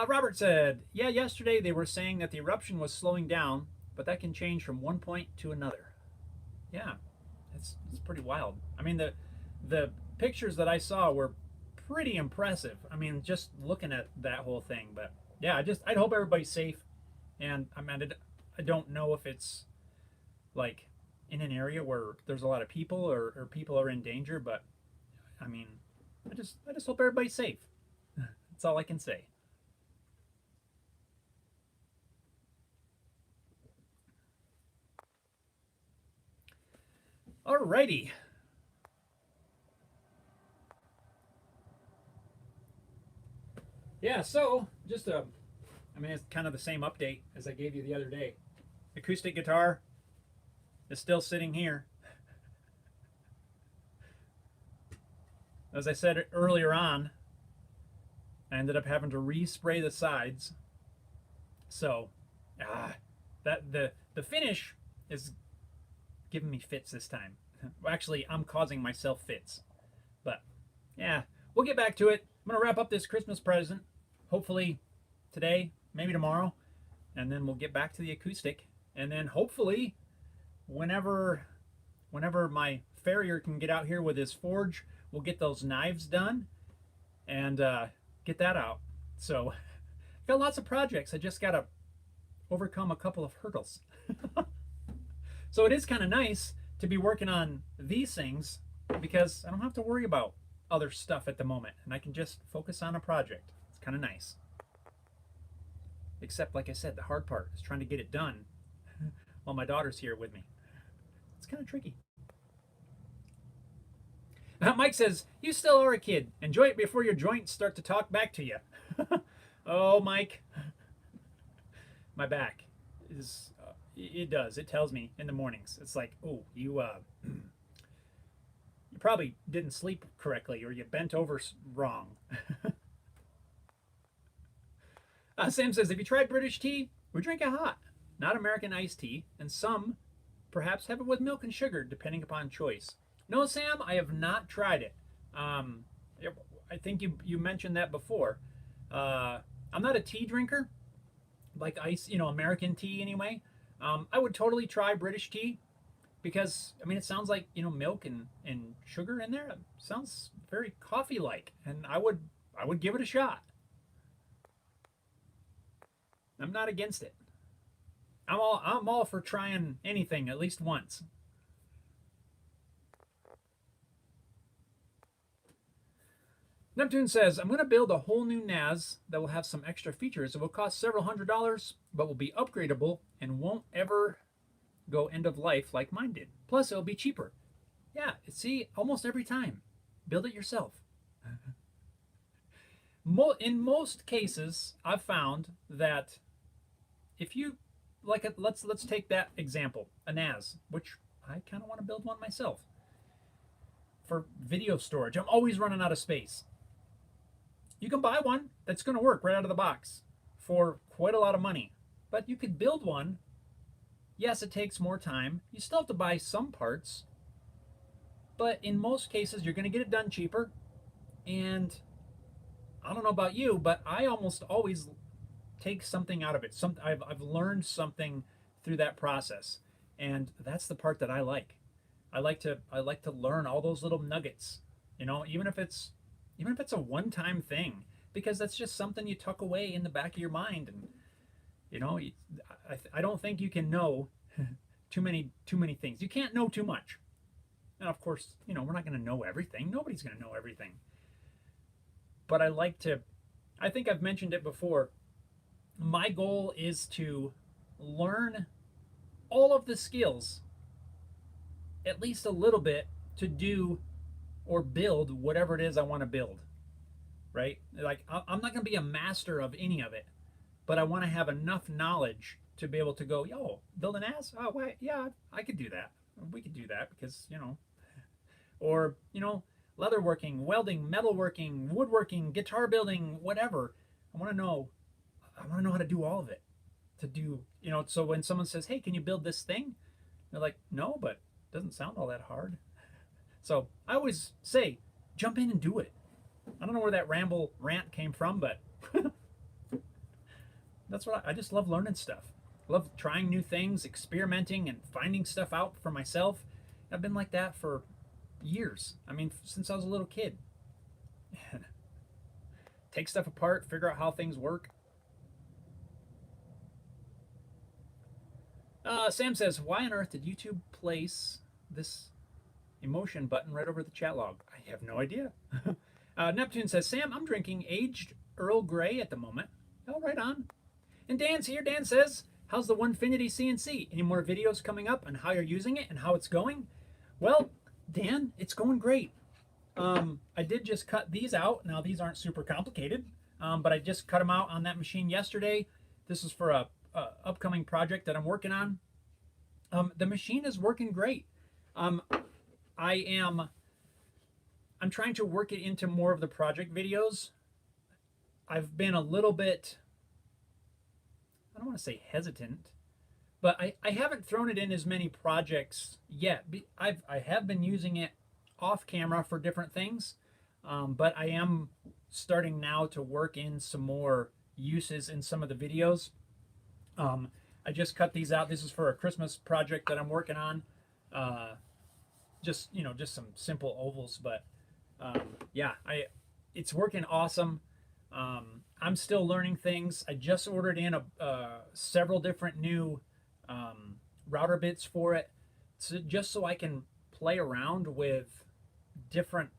A: Robert said, yeah, yesterday they were saying that the eruption was slowing down, but that can change from one point to another. Yeah, it's pretty wild. I mean, the pictures that I saw were pretty impressive. I mean, just looking at that whole thing. But yeah, I'd hope everybody's safe. And I mean, I don't know if it's like in an area where there's a lot of people or people are in danger, but I mean, I just hope everybody's safe. That's all I can say. Alrighty. Yeah, so just it's kind of the same update as I gave you the other day. Acoustic guitar is still sitting here. As I said earlier on, I ended up having to respray the sides. So, that the finish is giving me fits this time. Well, actually, I'm causing myself fits. But yeah, we'll get back to it. I'm gonna wrap up this Christmas present, hopefully today, maybe tomorrow, and then we'll get back to the acoustic. And then hopefully, whenever my farrier can get out here with his forge, we'll get those knives done, and get that out. So got lots of projects. I just got to overcome a couple of hurdles. So it is kind of nice to be working on these things because I don't have to worry about other stuff at the moment and I can just focus on a project. It's kind of nice. Except, like I said, the hard part is trying to get it done while my daughter's here with me. It's kind of tricky. Mike says, you still are a kid. Enjoy it before your joints start to talk back to you. Oh, Mike. My back is, it does. It tells me in the mornings. It's like, oh, you probably didn't sleep correctly or you bent over wrong. Sam says, have you tried British tea? We drink it hot, not American iced tea, and some perhaps have it with milk and sugar, depending upon choice. No, Sam, I have not tried it. Um, I think you mentioned that before. I'm not a tea drinker, like ice, American tea anyway. I would totally try British tea because I mean it sounds like milk and sugar in there. It sounds very coffee like, and I would give it a shot. I'm not against it. I'm all for trying anything at least once. Neptune says, I'm going to build a whole new NAS that will have some extra features. It will cost several $100s, but will be upgradable and won't ever go end of life like mine did. Plus, it'll be cheaper. Yeah, see, almost every time. Build it yourself. In most cases, I've found that if you let's take that example, a NAS, which I kind of want to build one myself for video storage. I'm always running out of space. You can buy one that's going to work right out of the box for quite a lot of money, but you could build one. Yes, it takes more time. You still have to buy some parts, but in most cases, you're going to get it done cheaper. And I don't know about you, but I almost always take something out of it. I've learned something through that process, and that's the part that I like. I like to learn all those little nuggets, even if it's a one-time thing, because that's just something you tuck away in the back of your mind, and I don't think you can know too many things. You can't know too much, and of course, we're not going to know everything. Nobody's going to know everything, but I think I've mentioned it before. My goal is to learn all of the skills, at least a little bit, to do or build whatever it is I want to build, right? Like, I'm not going to be a master of any of it, but I want to have enough knowledge to be able to go, yo, build an ass? Oh, wait, yeah, I could do that. We could do that because, or, leatherworking, welding, metalworking, woodworking, guitar building, whatever. I want to know how to do all of it. To do, so when someone says, hey, can you build this thing? They're like, no, but it doesn't sound all that hard. So I always say, jump in and do it. I don't know where that rant came from, but that's what I just love learning stuff. I love trying new things, experimenting, and finding stuff out for myself. I've been like that for years. I mean, since I was a little kid. Take stuff apart, figure out how things work. Sam says, why on earth did YouTube place this emotion button right over the chat log? I have no idea. Neptune says, Sam, I'm drinking aged Earl Grey at the moment. Oh, right on. And Dan's here. Dan says, how's the Onefinity CNC? Any more videos coming up on how you're using it and how it's going? Well, Dan, it's going great. I did just cut these out. Now, these aren't super complicated, but I just cut them out on that machine yesterday. This is for a upcoming project that I'm working on. The machine is working great. I'm trying to work it into more of the project videos. I've been a little bit, I don't want to say hesitant, but I haven't thrown it in as many projects yet. I have been using it off camera for different things, but I am starting now to work in some more uses in some of the videos. I just cut these out. This is for a Christmas project that I'm working on. Just some simple ovals, but yeah, it's working awesome. I'm still learning things. I just ordered in several different new router bits for it, just so I can play around with different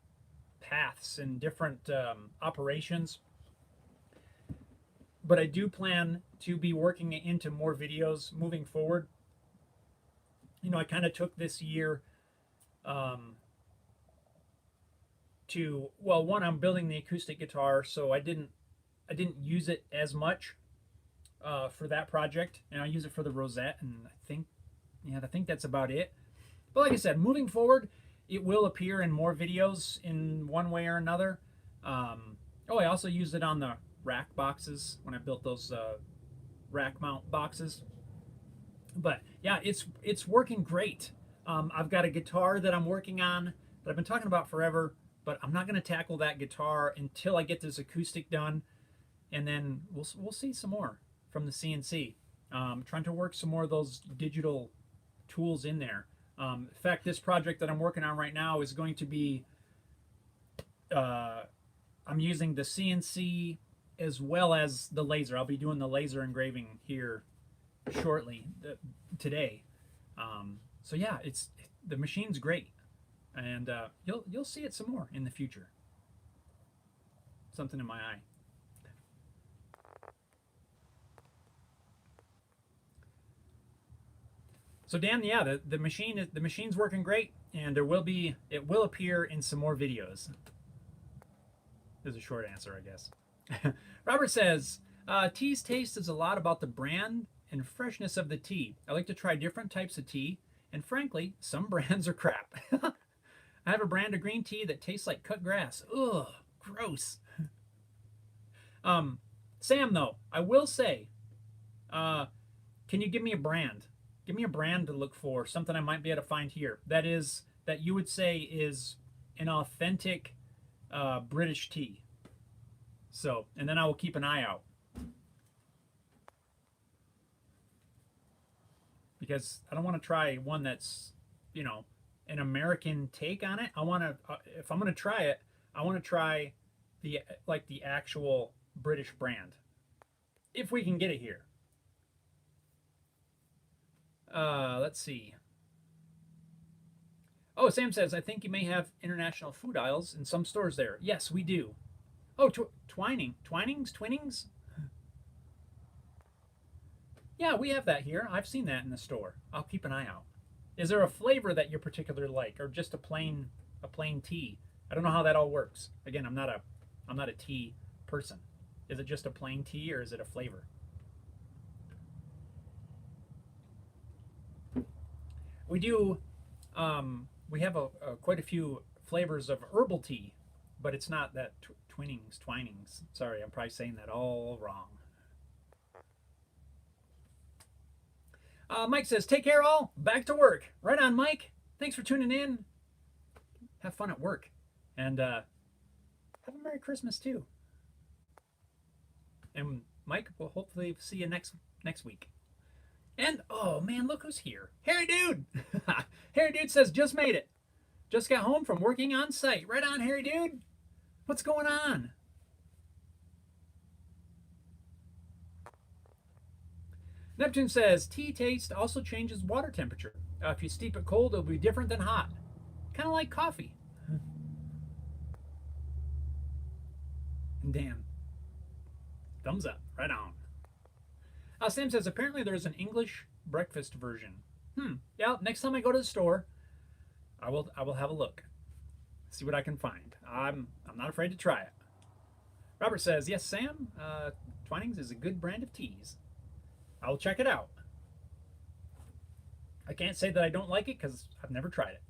A: paths and different operations. But I do plan to be working into more videos moving forward. You know, I kind of took this year well, one, I'm building the acoustic guitar, so I didn't use it as much for that project, and I use it for the Rosette, and I think that's about it. But like I said, moving forward, it will appear in more videos in one way or another. I also used it on the rack boxes when I built those rack mount boxes. But yeah, it's working great. I've got a guitar that I'm working on that I've been talking about forever, but I'm not going to tackle that guitar until I get this acoustic done, and then we'll see some more from the CNC. Trying to work some more of those digital tools in there. In fact, this project that I'm working on right now is going to be I'm using the CNC as well as the laser. I'll be doing the laser engraving here shortly today. So yeah, the machine's great, and you'll see it some more in the future. Something in my eye. So Dan, yeah, the machine's working great, and it will appear in some more videos. Is a short answer, I guess. Robert says, tea's taste is a lot about the brand and freshness of the tea. I like to try different types of tea, and frankly, some brands are crap. I have a brand of green tea that tastes like cut grass. Ugh, gross. Sam, though, I will say, can you give me a brand? Give me a brand to look for, something I might be able to find here. That you would say is an authentic British tea. So, and then I will keep an eye out. Because I don't want to try one that's, an American take on it. If I'm going to try it, I want to try the actual British brand. If we can get it here. Let's see. Oh, Sam says, I think you may have international food aisles in some stores there. Yes, we do. Oh, Twinings? Yeah, we have that here. I've seen that in the store. I'll keep an eye out. Is there a flavor that you particularly like, or just a plain tea? I don't know how that all works. Again, I'm not a tea person. Is it just a plain tea, or is it a flavor? We do. We have quite a few flavors of herbal tea, but it's not that Twinings. Sorry, I'm probably saying that all wrong. Mike says, take care all. Back to work. Right on, Mike. Thanks for tuning in. Have fun at work. And have a Merry Christmas, too. And Mike, we'll hopefully see you next week. And, oh man, look who's here. Harry Dude. Harry Dude says, just made it. Just got home from working on site. Right on, Harry Dude. What's going on? Neptune says, tea taste also changes water temperature. If you steep it cold, it'll be different than hot. Kind of like coffee. And Dan. Thumbs up. Right on. Sam says, apparently there's an English breakfast version. Yeah, next time I go to the store, I will have a look. See what I can find. I'm not afraid to try it. Robert says, yes, Sam, Twinings is a good brand of teas. I'll check it out. I can't say that I don't like it because I've never tried it.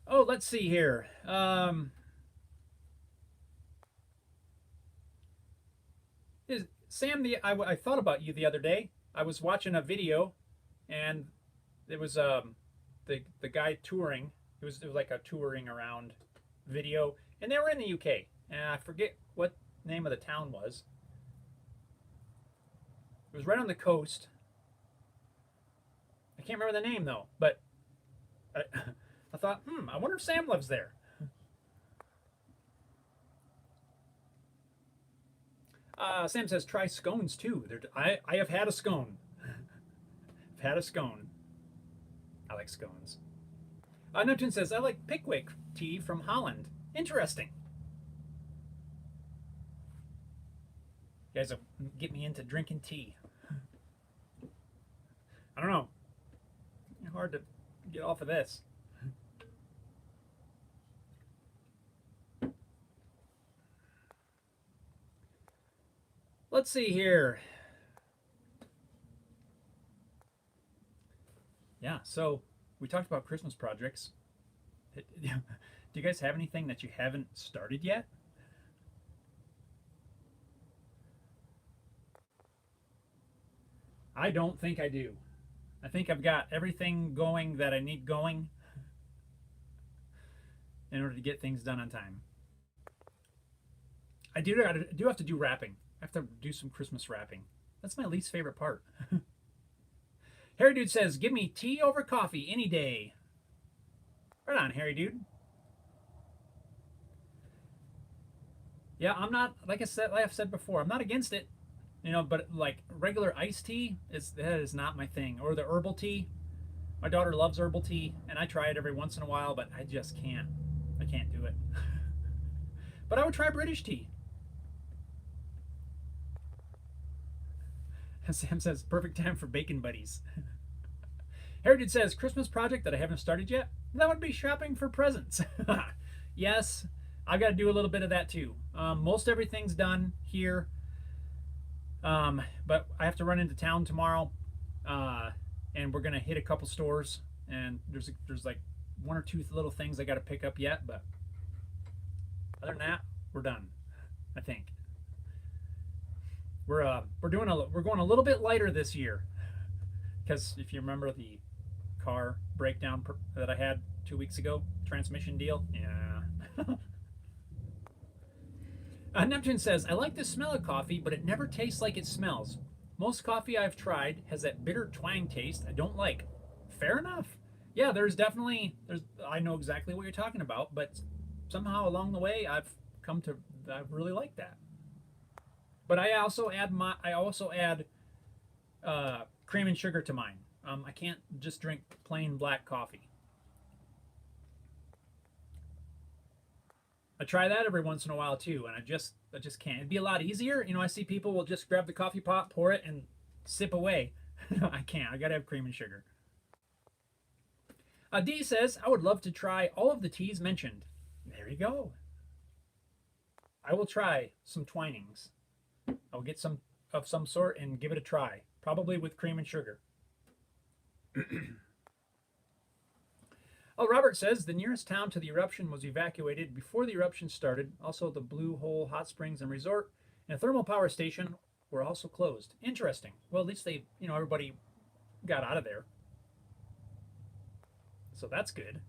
A: Oh, let's see here. Sam, I thought about you the other day. I was watching a video, and it was the guy touring. It was like a touring around video, and they were in the UK, and I forget what the name of the town was. It was right on the coast. can't remember the name though, but I, I thought, I wonder if Sam lives there. Sam says try scones too. I have had a scone. I've had a scone. I like scones. Neptune says I like Pickwick tea from Holland. Interesting. You guys will get me into drinking tea. I don't know. Hard to get off of this. Let's see here. Yeah, so we talked about Christmas projects. Do you guys have anything that you haven't started yet? I don't think I do. I think I've got everything going that I need going in order to get things done on time. I do have to do wrapping. I have to do some Christmas wrapping. That's my least favorite part. Harry Dude says, give me tea over coffee any day. Right on, Harry Dude. Yeah, I'm not, like I've said before, I'm not against it. But like regular iced tea that is not my thing. Or the herbal tea. My daughter loves herbal tea, and I try it every once in a while, but I just can't. I can't do it. But I would try British tea. Sam says, perfect time for bacon buddies. Heritage says, Christmas project that I haven't started yet? That would be shopping for presents. Yes, I got to do a little bit of that too. Most everything's done here. But I have to run into town tomorrow, and we're gonna hit a couple stores, and there's like one or two little things I got to pick up yet, but other than that, we're done. I think we're going a little bit lighter this year, because if you remember the car breakdown that I had 2 weeks ago, transmission deal, yeah. Neptune says, I like the smell of coffee, but it never tastes like it smells. Most coffee I've tried has that bitter twang taste I don't like. Fair enough. Yeah, I know exactly what you're talking about, but somehow along the way I really like that. But I also add cream and sugar to mine. I can't just drink plain black coffee. I try that every once in a while too, and I just can't. It'd be a lot easier. I see people will just grab the coffee pot, pour it, and sip away. I can't. I gotta have cream and sugar. D says, I would love to try all of the teas mentioned. There you go. I will try some twinings. I'll get some of some sort and give it a try, probably with cream and sugar. Oh, Robert says the nearest town to the eruption was evacuated before the eruption started. Also, the Blue Hole Hot Springs and Resort and a thermal power station were also closed. Interesting. Well, at least everybody got out of there. So that's good.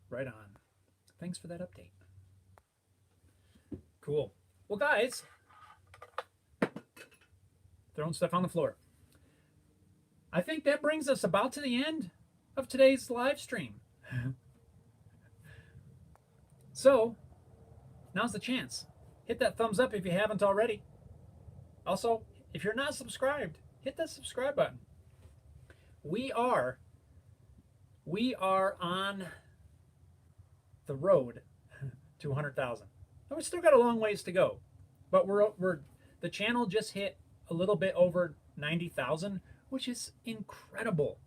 A: Right on. Thanks for that update. Cool. Well, guys, throwing stuff on the floor. I think that brings us about to the end of today's live stream. So, now's the chance. Hit that thumbs up if you haven't already. Also, if you're not subscribed, hit that subscribe button. We are on the road to 100,000. We still got a long ways to go, but the channel just hit a little bit over 90,000, which is incredible.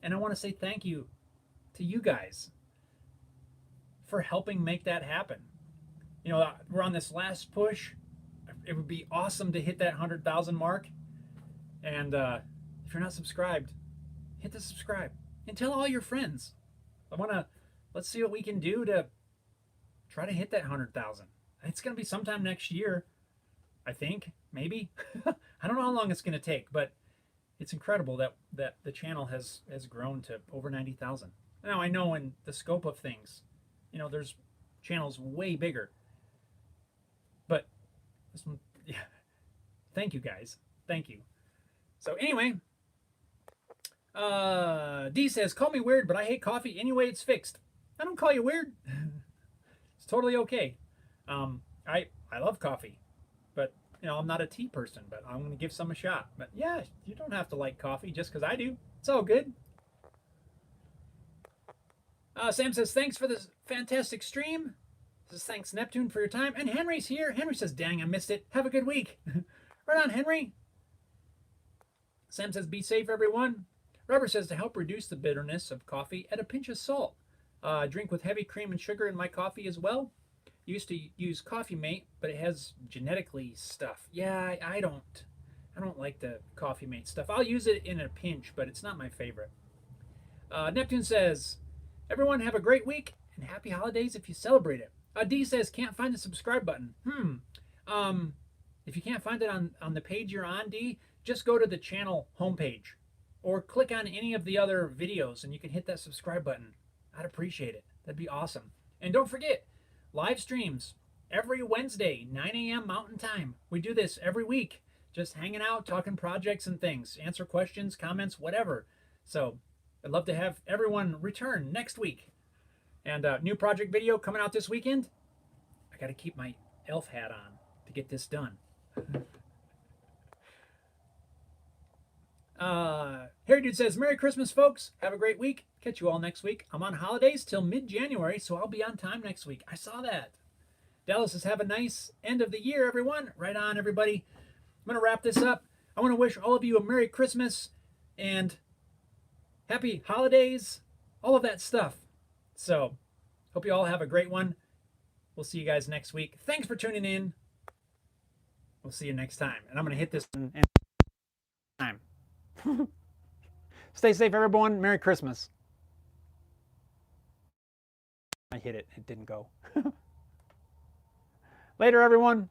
A: And I want to say thank you to you guys for helping make that happen. We're on this last push. It would be awesome to hit that 100,000 mark. And if you're not subscribed, hit the subscribe and tell all your friends. Let's see what we can do to try to hit that 100,000. It's going to be sometime next year, I think, maybe. I don't know how long it's going to take, but it's incredible that the channel has grown to over 90,000. Now, I know in the scope of things, there's channels way bigger. But this one, yeah. Thank you guys. Thank you. So anyway, D says, call me weird, but I hate coffee anyway. It's fixed. I don't call you weird. It's totally okay. I love coffee, but I'm not a tea person. But I'm gonna give some a shot. But yeah, you don't have to like coffee just because I do. It's all good. Sam says, thanks for this fantastic stream. Says, thanks, Neptune, for your time. And Henry's here. Henry says, dang, I missed it. Have a good week. Right on, Henry. Sam says, be safe, everyone. Robert says, to help reduce the bitterness of coffee, add a pinch of salt. Drink with heavy cream and sugar in my coffee as well. Used to use Coffee Mate, but it has genetically stuff. Yeah, I don't like the Coffee Mate stuff. I'll use it in a pinch, but it's not my favorite. Neptune says, everyone have a great week and happy holidays if you celebrate it. D says, can't find the subscribe button. If you can't find it on the page you're on, D, just go to the channel homepage or click on any of the other videos and you can hit that subscribe button. I'd appreciate it. That'd be awesome. And don't forget, live streams every Wednesday, 9 a.m. Mountain Time. We do this every week, just hanging out, talking projects and things, answer questions, comments, whatever. So I'd love to have everyone return next week. And new project video coming out this weekend. I got to keep my elf hat on to get this done. Harry Dude says, Merry Christmas, folks. Have a great week. Catch you all next week. I'm on holidays till mid-January, so I'll be on time next week. I saw that. Dallas says, have a nice end of the year, everyone. Right on, everybody. I'm going to wrap this up. I want to wish all of you a Merry Christmas and happy holidays, all of that stuff. So, hope you all have a great one. We'll see you guys next week. Thanks for tuning in. We'll see you next time. And I'm going to hit this time. Stay safe, everyone. Merry Christmas. I hit it. It didn't go. Later, everyone.